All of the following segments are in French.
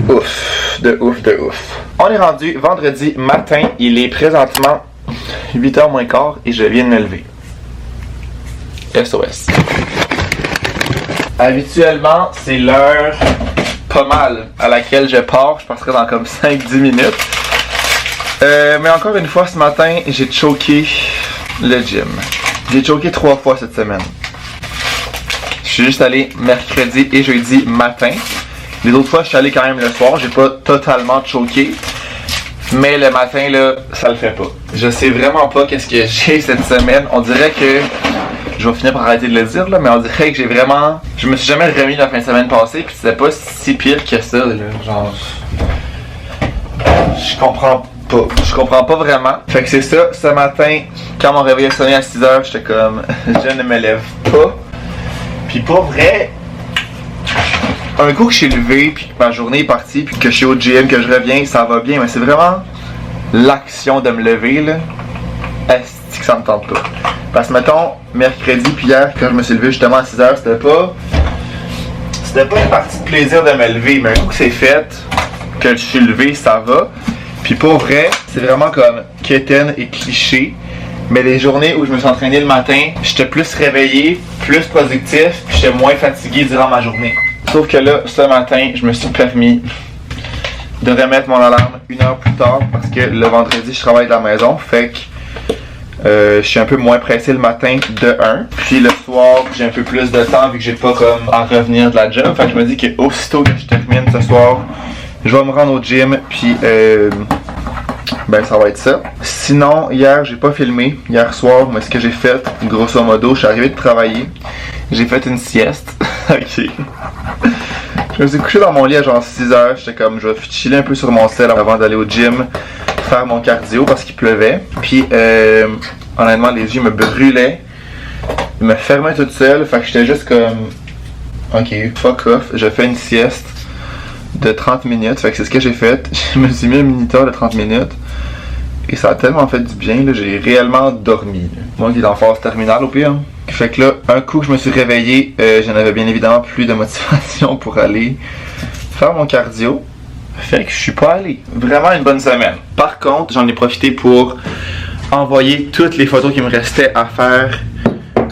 Ouf, de ouf, de ouf. On est rendu vendredi matin, il est présentement 8h moins quart et je viens de me lever. SOS. Habituellement, c'est l'heure pas mal à laquelle je pars, je passerai dans comme 5-10 minutes. Mais encore une fois, ce matin, j'ai choqué le gym. J'ai choqué 3 fois cette semaine. Je suis juste allé mercredi et jeudi matin. Les autres fois, je suis allé quand même le soir. J'ai pas totalement choqué. Mais le matin, là, ça le fait pas. Je sais vraiment pas qu'est-ce que j'ai cette semaine. On dirait que... Je vais finir par arrêter de le dire, là, mais on dirait que j'ai vraiment... Je me suis jamais remis la fin de semaine passée, puis c'était pas si pire que ça, là. Genre... Je comprends pas vraiment. Fait que c'est ça, ce matin, quand mon réveil a sonné à 6h, j'étais comme... je ne me lève pas. Puis pour vrai... Un coup que je suis levé, puis que ma journée est partie, puis que je suis au gym, que je reviens, ça va bien, mais c'est vraiment l'action de me lever, là. Est-ce que ça me tente pas? Parce que mettons, mercredi puis hier, quand je me suis levé justement à 6h, c'était pas une partie de plaisir de me lever, mais un coup que c'est fait, que je suis levé, ça va. Puis pour vrai, c'est vraiment comme quétaine et cliché. Mais les journées où je me suis entraîné le matin, j'étais plus réveillé, plus productif, puis j'étais moins fatigué durant ma journée. Sauf que là, ce matin, je me suis permis de remettre mon alarme 1 heure plus tard parce que le vendredi, je travaille de la maison. Fait que je suis un peu moins pressé le matin de 1. Puis le soir, j'ai un peu plus de temps vu que j'ai pas comme à revenir de la gym. Fait que je me dis que aussitôt que je termine ce soir, je vais me rendre au gym. Puis ben ça va être ça. Sinon, hier, j'ai pas filmé. Hier soir, mais ce que j'ai fait, grosso modo, je suis arrivé de travailler. J'ai fait une sieste. Ok. Je me suis couché dans mon lit à genre 6h. J'étais comme, je vais chiller un peu sur mon sel avant d'aller au gym, faire mon cardio parce qu'il pleuvait. Puis, honnêtement, les yeux me brûlaient. Ils me fermaient toute seule. Fait que j'étais juste comme, ok, fuck off. Je fais une sieste de 30 minutes. Fait que c'est ce que j'ai fait. Je me suis mis un minuteur de 30 minutes. Et ça a tellement fait du bien, là, j'ai réellement dormi. Là. Moi qui est en phase terminale au pire. Fait que là, un coup que je me suis réveillé, je n'avais bien évidemment plus de motivation pour aller faire mon cardio. Fait que je suis pas allé. Vraiment une bonne semaine. Par contre, j'en ai profité pour envoyer toutes les photos qui me restaient à faire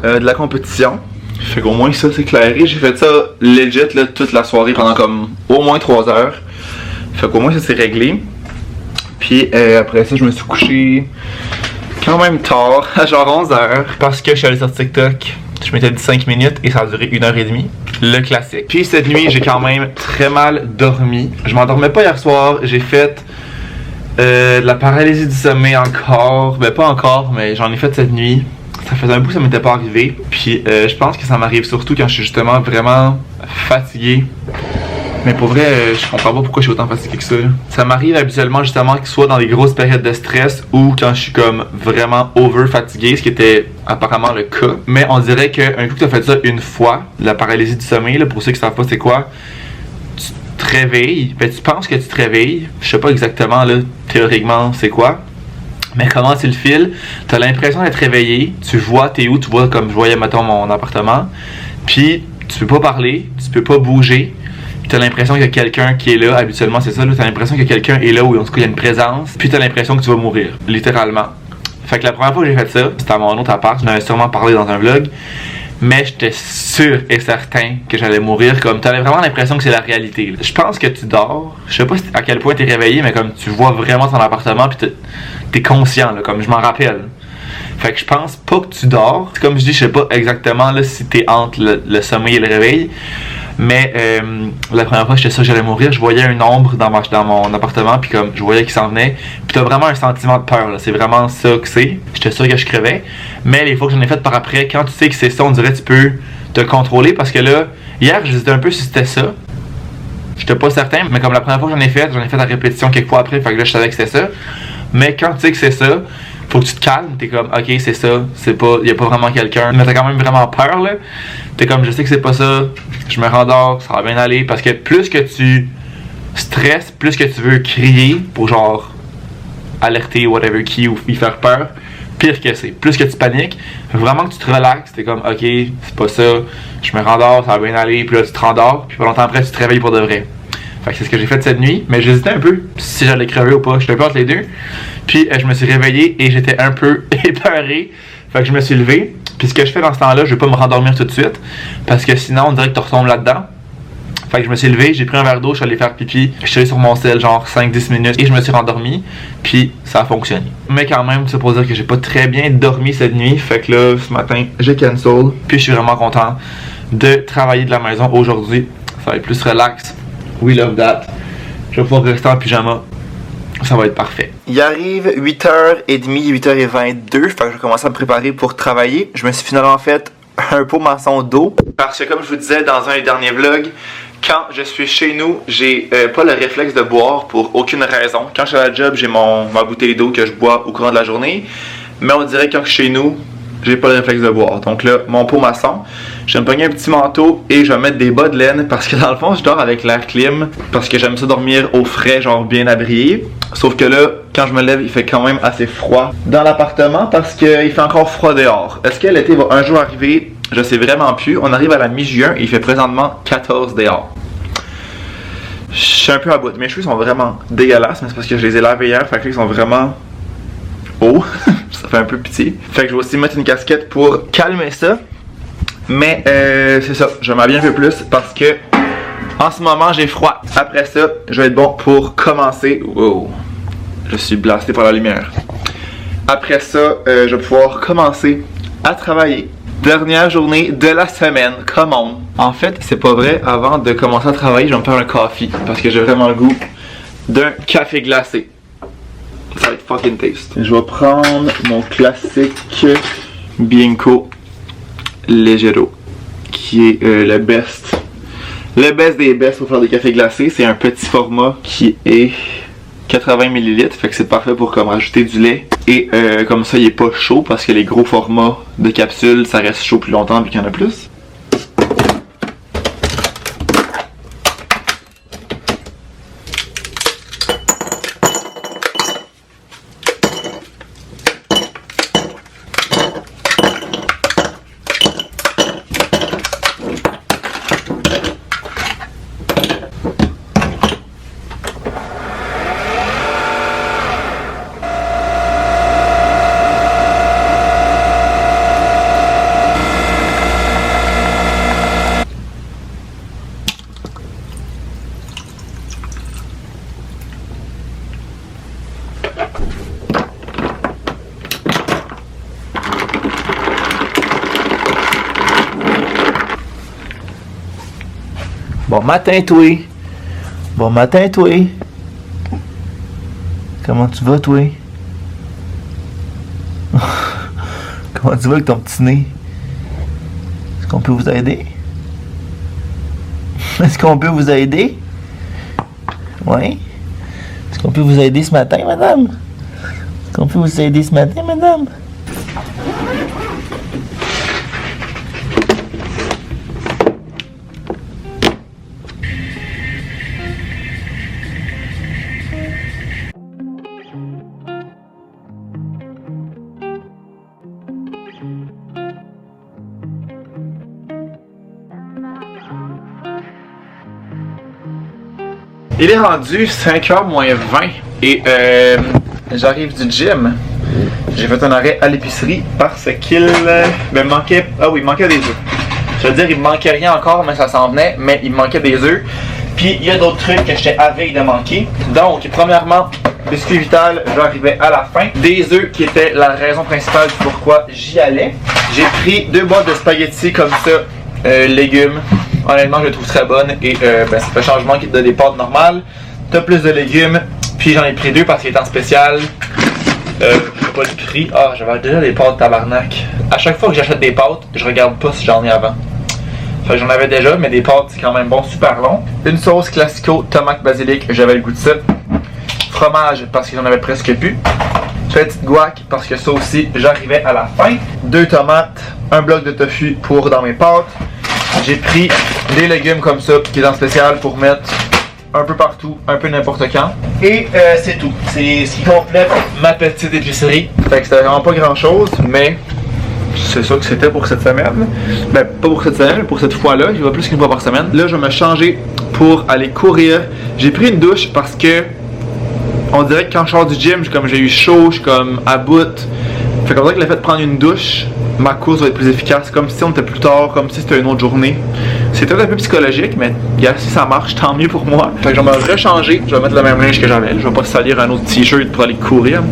de la compétition. Fait qu'au moins ça c'est clairé. J'ai fait ça legit là, toute la soirée pendant comme au moins 3 heures. Fait qu'au moins ça c'est réglé. Puis après ça, je me suis couché quand même tard, à genre 11h, parce que je suis allé sur TikTok. Je m'étais dit 5 minutes et ça a duré 1h30. Le classique. Puis cette nuit, j'ai quand même très mal dormi. Je m'endormais pas hier soir. J'ai fait de la paralysie du sommeil encore. Ben pas encore, mais j'en ai fait cette nuit. Ça faisait un bout que ça m'était pas arrivé. Puis je pense que ça m'arrive surtout quand je suis justement vraiment fatigué. Mais pour vrai, je comprends pas pourquoi je suis autant fatigué que ça. Ça m'arrive habituellement justement que soit dans des grosses périodes de stress ou quand je suis comme vraiment over fatigué, ce qui était apparemment le cas. Mais on dirait qu'un coup que tu as fait ça une fois, la paralysie du sommeil, là, pour ceux qui savent pas c'est quoi, tu te réveilles, ben tu penses que tu te réveilles, je sais pas exactement là, théoriquement c'est quoi. Mais comment tu le files, tu as l'impression d'être réveillé, tu vois t'es où, tu vois comme je voyais mettons mon appartement, puis tu peux pas parler, tu peux pas bouger. T'as l'impression qu'il y a quelqu'un qui est là, habituellement c'est ça, là, t'as l'impression que quelqu'un est là ou en tout cas il y a une présence, puis t'as l'impression que tu vas mourir, littéralement. Fait que la première fois que j'ai fait ça, c'était à mon autre appart, j'en avais sûrement parlé dans un vlog, mais j'étais sûr et certain que j'allais mourir, comme t'avais vraiment l'impression que c'est la réalité. Là. Je pense que tu dors, je sais pas à quel point t'es réveillé, mais comme tu vois vraiment ton appartement, puis t'es conscient, là, comme je m'en rappelle. Fait que je pense pas que tu dors, comme je dis, je sais pas exactement là, si t'es entre le sommeil et le réveil. Mais la première fois que j'étais sûr que j'allais mourir, je voyais une ombre dans mon appartement, puis comme je voyais qu'il s'en venait. Puis t'as vraiment un sentiment de peur, là. C'est vraiment ça que c'est. J'étais sûr que je crevais. Mais les fois que j'en ai fait par après, quand tu sais que c'est ça, on dirait que tu peux te contrôler. Parce que là, hier, j'hésitais un peu si c'était ça. J'étais pas certain, mais comme la première fois que j'en ai fait la répétition quelques fois après, fait que là, je savais que c'était ça. Mais quand tu sais que c'est ça, faut que tu te calmes, t'es comme ok c'est ça, c'est pas, y a pas vraiment quelqu'un, mais t'as quand même vraiment peur là, t'es comme je sais que c'est pas ça, je me rendors, ça va bien aller, parce que plus que tu stresses, plus que tu veux crier pour genre alerter whatever qui ou y faire peur, pire que c'est, plus que tu paniques, vraiment que tu te relaxes, t'es comme ok c'est pas ça, je me rendors, ça va bien aller, puis là tu te rendors, puis pas longtemps après tu te réveilles pour de vrai. Fait que c'est ce que j'ai fait cette nuit, mais j'hésitais un peu si j'allais crever ou pas. J'étais un peu entre les deux. Puis je me suis réveillé et j'étais un peu épeuré. Fait que je me suis levé. Puis ce que je fais dans ce temps-là, je vais pas me rendormir tout de suite. Parce que sinon, on dirait que tu retombes là-dedans. Fait que je me suis levé, j'ai pris un verre d'eau, je suis allé faire pipi. Je suis allé sur mon sel genre 5-10 minutes et je me suis rendormi. Puis ça a fonctionné. Mais quand même, c'est pour dire que j'ai pas très bien dormi cette nuit. Fait que là, ce matin, j'ai cancel. Puis je suis vraiment content de travailler de la maison aujourd'hui. Ça va être plus relax. We love that. Je vais pouvoir rester en pyjama. Ça va être parfait. Il arrive 8h30, 8h22. Fait que je vais commencer à me préparer pour travailler. Je me suis finalement fait un pot maçon d'eau. Parce que comme je vous disais dans un des derniers vlogs, quand je suis chez nous, j'ai pas le réflexe de boire pour aucune raison. Quand je suis à la job, j'ai ma bouteille d'eau que je bois au courant de la journée. Mais on dirait que quand je suis chez nous, j'ai pas le réflexe de boire. Donc là, mon pot maçon, je vais me pogner un petit manteau et je vais mettre des bas de laine parce que dans le fond, je dors avec l'air clim parce que j'aime ça dormir au frais, genre bien abrié. Sauf que là, quand je me lève, il fait quand même assez froid dans l'appartement parce qu'il fait encore froid dehors. Est-ce que l'été va un jour arriver? Je sais vraiment plus. On arrive à la mi-juin et il fait présentement 14 dehors. Je suis un peu à bout. Mes cheveux sont vraiment dégueulasses, mais c'est parce que je les ai lavés hier, fait que ils sont vraiment hauts. Ça fait un peu pitié. Fait que je vais aussi mettre une casquette pour calmer ça. Mais c'est ça, je vais m'habiller un peu plus parce que en ce moment j'ai froid. Après ça, je vais être bon pour commencer. Wow, je suis blasté par la lumière. Après ça, je vais pouvoir commencer à travailler. Dernière journée de la semaine, come on. En fait, c'est pas vrai, avant de commencer à travailler, je vais me faire un coffee parce que j'ai vraiment le goût d'un café glacé. Ça va être fucking taste. Je vais prendre mon classique Bianco Leggero, qui est le best. Le best des best pour faire des cafés glacés. C'est un petit format qui est 80 ml, fait que c'est parfait pour comme rajouter du lait. Et comme ça, il est pas chaud parce que les gros formats de capsules, ça reste chaud plus longtemps vu qu'il y en a plus. Bon matin, toi. Bon matin, toi. Comment tu vas, toi? Comment tu vas avec ton petit nez? Est-ce qu'on peut vous aider? Est-ce qu'on peut vous aider? Oui? Est-ce qu'on peut vous aider ce matin, madame? Est-ce qu'on peut vous aider ce matin, madame? Il est rendu 5h moins 20 et j'arrive du gym. J'ai fait un arrêt à l'épicerie parce qu'il me manquait... Ah oui, il manquait des œufs. Je veux dire, il me manquait rien encore, mais ça s'en venait, mais il me manquait des œufs. Puis il y a d'autres trucs que j'étais à veille de manquer. Donc, premièrement, biscuit vital, j'arrivais à la fin. Des œufs qui étaient la raison principale du pourquoi j'y allais. J'ai pris 2 boîtes de spaghettis comme ça, légumes. Honnêtement, je les trouve très bonnes et ça fait changement de des pâtes normales. T'as plus de légumes, puis j'en ai pris 2 parce qu'il est en spécial. Je sais pas le prix. Ah, j'avais déjà des pâtes tabarnak. À chaque fois que j'achète des pâtes, je regarde pas si j'en ai avant. Fait que j'en avais déjà, mais des pâtes c'est quand même bon, super long. Une sauce classico, tomate basilic, j'avais le goût de ça. Fromage parce que j'en avais presque plus. Petite guac parce que ça aussi, j'arrivais à la fin. 2 tomates, un bloc de tofu pour dans mes pâtes. J'ai pris des légumes comme ça, qui est en spécial pour mettre un peu partout, un peu n'importe quand. Et c'est tout. C'est ce qui complète ma petite épicerie. Fait que c'était vraiment pas grand chose, mais c'est ça que c'était pour cette semaine. Ben, pas pour cette semaine, mais pour cette fois-là. Je vais plus qu'une fois par semaine. Là, je vais me changer pour aller courir. J'ai pris une douche parce que on dirait que quand je sors du gym, j'ai eu chaud, je suis comme à bout. Fait qu'on dirait que le fait de prendre une douche, ma course va être plus efficace, comme si on était plus tard, comme si c'était une autre journée. C'est peut-être un peu psychologique, mais si ça marche, tant mieux pour moi. Fait que je vais me rechanger, je vais mettre le même linge que j'avais. Je vais pas salir un autre t-shirt pour aller courir.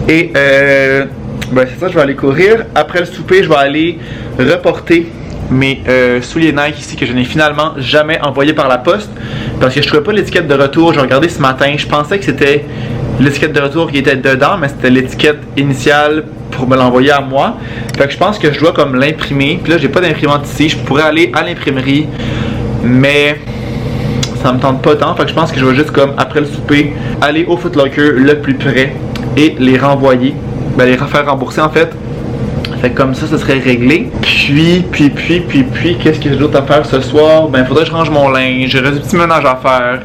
Et ben c'est ça, je vais aller courir. Après le souper, je vais aller reporter mes souliers Nike ici que je n'ai finalement jamais envoyés par la poste parce que je trouvais pas l'étiquette de retour. J'ai regardé ce matin, je pensais que c'était l'étiquette de retour qui était dedans, mais c'était l'étiquette initiale pour me l'envoyer à moi. Fait que je pense que je dois comme l'imprimer. Puis là, j'ai pas d'imprimante ici. Je pourrais aller à l'imprimerie, mais ça me tente pas tant. Fait que je pense que je vais juste comme après le souper aller au Foot Locker le plus près et les renvoyer. Ben les faire rembourser en fait. Fait que comme ça serait réglé. Puis, qu'est-ce que j'ai d'autre à faire ce soir? Ben, faudrait que je range mon linge, j'aurais du petit ménage à faire.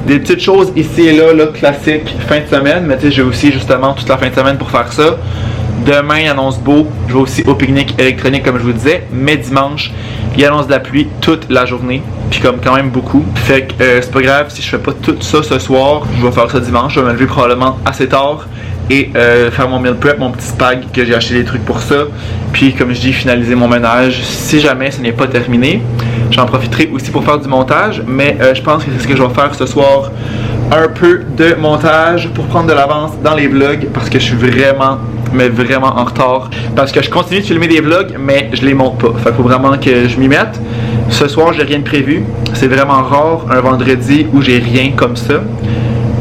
Des petites choses ici et là, classiques, fin de semaine. Mais tu sais, j'ai aussi justement toute la fin de semaine pour faire ça. Demain, il annonce beau. Je vais aussi au pique-nique électronique, comme je vous disais. Mais dimanche, il annonce de la pluie toute la journée. Puis comme quand même beaucoup. Fait que c'est pas grave si je fais pas tout ça ce soir. Je vais faire ça dimanche. Je vais me lever probablement assez tard. Et faire mon meal prep, mon petit spag que j'ai acheté des trucs pour ça. Puis comme je dis, finaliser mon ménage si jamais ce n'est pas terminé. J'en profiterai aussi pour faire du montage, mais je pense que c'est ce que je vais faire ce soir. Un peu de montage pour prendre de l'avance dans les vlogs parce que je suis vraiment en retard. Parce que je continue de filmer des vlogs, mais je les monte pas. Fait qu'il faut vraiment que je m'y mette. Ce soir, j'ai rien de prévu. C'est vraiment rare un vendredi où j'ai rien comme ça.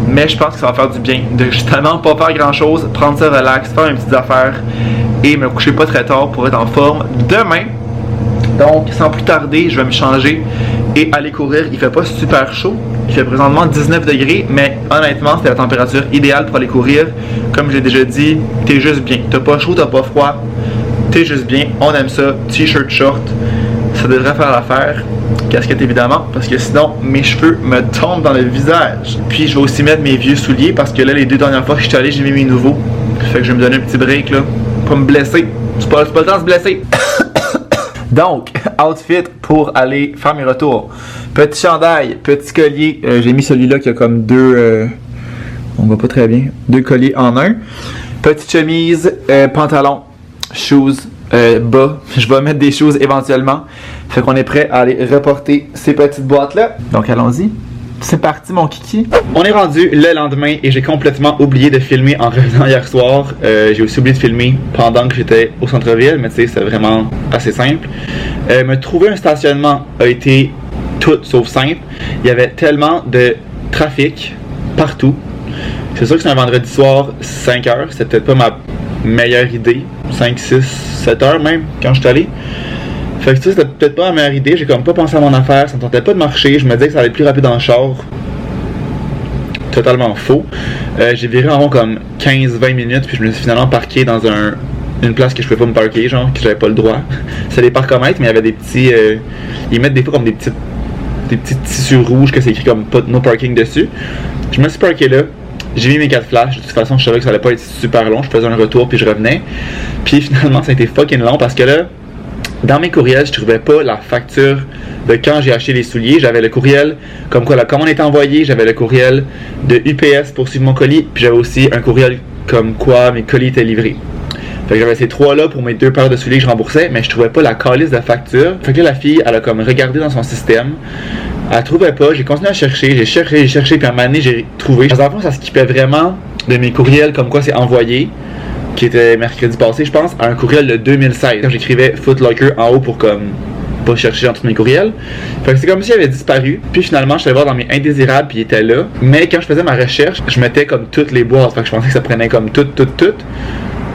Mais je pense que ça va faire du bien de justement pas faire grand chose, prendre ça relax, faire une petite affaire et me coucher pas très tard pour être en forme demain. Donc sans plus tarder, je vais me changer et aller courir. Il fait pas super chaud, il fait présentement 19 degrés, mais honnêtement c'est la température idéale pour aller courir. Comme j'ai déjà dit, t'es juste bien. T'as pas chaud, t'as pas froid, t'es juste bien. On aime ça, t-shirt, short, ça devrait faire l'affaire. Casquette évidemment, parce que sinon mes cheveux me tombent dans le visage. Puis je vais aussi mettre mes vieux souliers parce que là les 2 dernières fois que je suis allé, j'ai mis mes nouveaux. Fait que je vais me donner un petit break là, pour me blesser. C'est pas le temps de se blesser. Donc, outfit pour aller faire mes retours. Petit chandail, petit collier. J'ai mis celui-là qui a comme 2... on voit pas très bien. 2 colliers en un. Petite chemise, pantalon, shoes. Bas. Je vais mettre des choses éventuellement. Fait qu'on est prêt à aller reporter ces petites boîtes-là. Donc allons-y. C'est parti mon kiki. On est rendu le lendemain et j'ai complètement oublié de filmer en revenant hier soir. J'ai aussi oublié de filmer pendant que j'étais au centre-ville, mais tu sais, c'est vraiment assez simple. Me trouver un stationnement a été tout sauf simple. Il y avait tellement de trafic partout. C'est sûr que c'est un vendredi soir, 5 heures. C'était peut-être pas ma meilleure idée. 5, 6, 7 heures même quand je suis allé. Fait que ça, c'était peut-être pas la meilleure idée. J'ai comme pas pensé à mon affaire. Ça me tentait pas de marcher. Je me disais que ça allait être plus rapide en char. Totalement faux. J'ai viré en rond comme 15-20 minutes. Puis je me suis finalement parqué dans une place que je pouvais pas me parquer, genre, que j'avais pas le droit. C'est des parcomètres, mais il y avait des petits. Ils mettent des fois comme des petits tissus rouges que c'est écrit comme no parking dessus. Je me suis parqué là. J'ai mis mes 4 flashs, de toute façon je savais que ça allait pas être super long, je faisais un retour puis je revenais. Puis finalement ça a été fucking long parce que là, dans mes courriels, je trouvais pas la facture de quand j'ai acheté les souliers. J'avais le courriel comme quoi la commande était envoyée, j'avais le courriel de UPS pour suivre mon colis, puis j'avais aussi un courriel comme quoi mes colis étaient livrés. Fait que j'avais ces 3 là pour mes 2 paires de souliers que je remboursais, mais je trouvais pas la calice de facture. Fait que là la fille, elle a comme regardé dans son système. Elle trouvait pas, j'ai continué à chercher, j'ai cherché, puis à un moment donné, j'ai trouvé. Dans le fond, ça skippait vraiment de mes courriels comme quoi c'est envoyé, qui était mercredi passé, je pense, à un courriel de 2016. J'écrivais Foot Locker en haut pour comme pas chercher dans tous mes courriels. Fait que c'est comme s'il avait disparu. Puis finalement, je suis allé voir dans mes indésirables, puis il était là. Mais quand je faisais ma recherche, je mettais comme toutes les boîtes. Fait que je pensais que ça prenait comme toutes.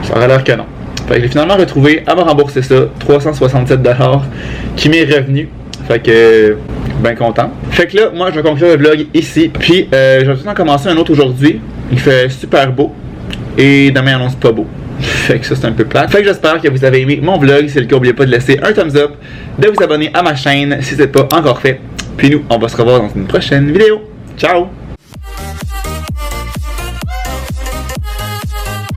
Ça aurait l'air que non. Fait que j'ai finalement retrouvé, à me rembourser ça, 367$ qui m'est revenu. Fait que, ben content. Fait que là, moi, je vais conclure le vlog ici. Puis, je vais tout le temps commencer un autre aujourd'hui. Il fait super beau. Et demain, il annonce pas beau. Fait que ça, c'est un peu plate. Fait que j'espère que vous avez aimé mon vlog. Si c'est le cas, n'oubliez pas de laisser un thumbs up, de vous abonner à ma chaîne si ce n'est pas encore fait. Puis nous, on va se revoir dans une prochaine vidéo. Ciao!